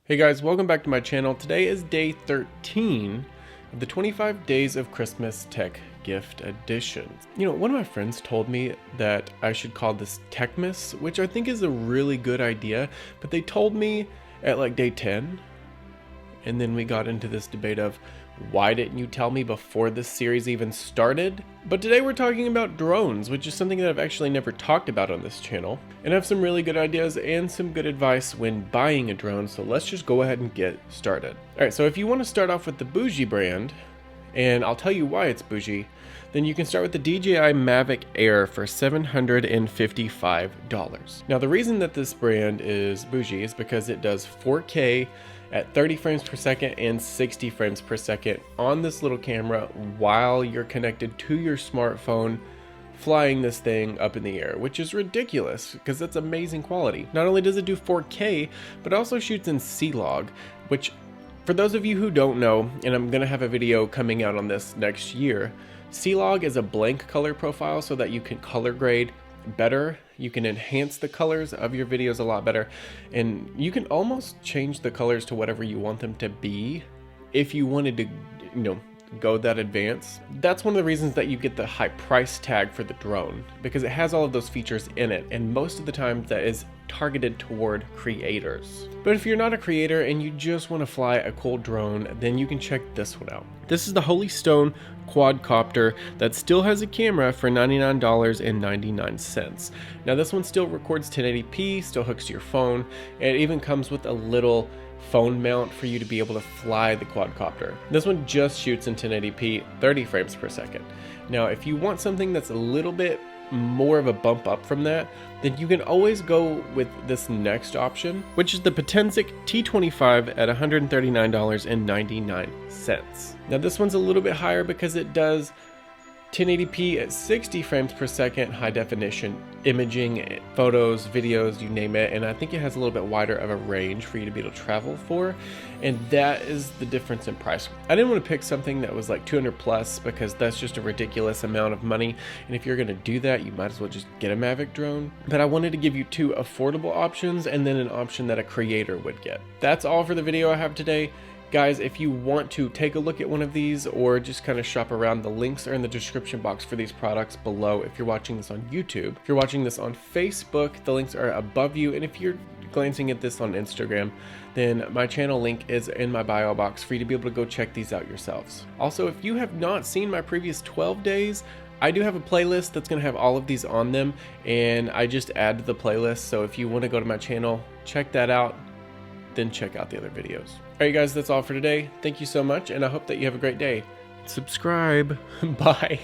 Hey guys, welcome back to my channel. Today is day 13 of the 25 Days of Christmas Tech Gift Edition. You know, one of my friends told me that I should call this Techmas, which I think is a really good idea, but they told me at like day 10, and then we got into this debate of why didn't you tell me before this series even started? But today we're talking about drones, which is something that I've actually never talked about on this channel. And I have some really good ideas and some good advice when buying a drone, so let's just go ahead and get started. Alright, so if you want to start off with the bougie brand, and I'll tell you why it's bougie, then you can start with the DJI Mavic Air for $755. Now the reason that this brand is bougie is because it does 4K at 30 frames per second and 60 frames per second on this little camera while you're connected to your smartphone flying this thing up in the air, which is ridiculous because that's amazing quality. Not only does it do 4K, but it also shoots in C-Log, which for those of you who don't know, and I'm gonna have a video coming out on this next year, C-Log is a blank color profile so that you can color grade better. You can enhance the colors of your videos a lot better, and you can almost change the colors to whatever you want them to be if you wanted to, go that advanced. That's one of the reasons that you get the high price tag for the drone, because it has all of those features in it, and most of the time that is targeted toward creators. But if you're not a creator and you just want to fly a cool drone, then you can check this one out. This is the Holy Stone quadcopter that still has a camera for $99.99. Now this one still records 1080p, still hooks to your phone, and it even comes with a little phone mount for you to be able to fly the quadcopter. This one just shoots in 1080p, 30 frames per second. Now if you want something that's a little bit more of a bump up from that, then you can always go with this next option, which is the Potenza T25 at $139.99. Now this one's a little bit higher because it does 1080p at 60 frames per second, high definition imaging, photos, videos, you name it, and I think it has a little bit wider of a range for you to be able to travel for, and that is the difference in price. I didn't want to pick something that was like 200 plus because that's just a ridiculous amount of money, and if you're going to do that, you might as well just get a Mavic drone. But I wanted to give you two affordable options and then an option that a creator would get. That's all for the video I have today. Guys, if you want to take a look at one of these or just kind of shop around, the links are in the description box for these products below if you're watching this on YouTube. If you're watching this on Facebook, the links are above you, and if you're glancing at this on Instagram, then my channel link is in my bio box for you to be able to go check these out yourselves. Also, if you have not seen my previous 12 days, I do have a playlist that's going to have all of these on them, and I just add to the playlist, so if you want to go to my channel, check that out, then check out the other videos. Alright guys, that's all for today. Thank you so much, and I hope that you have a great day. Subscribe. Bye.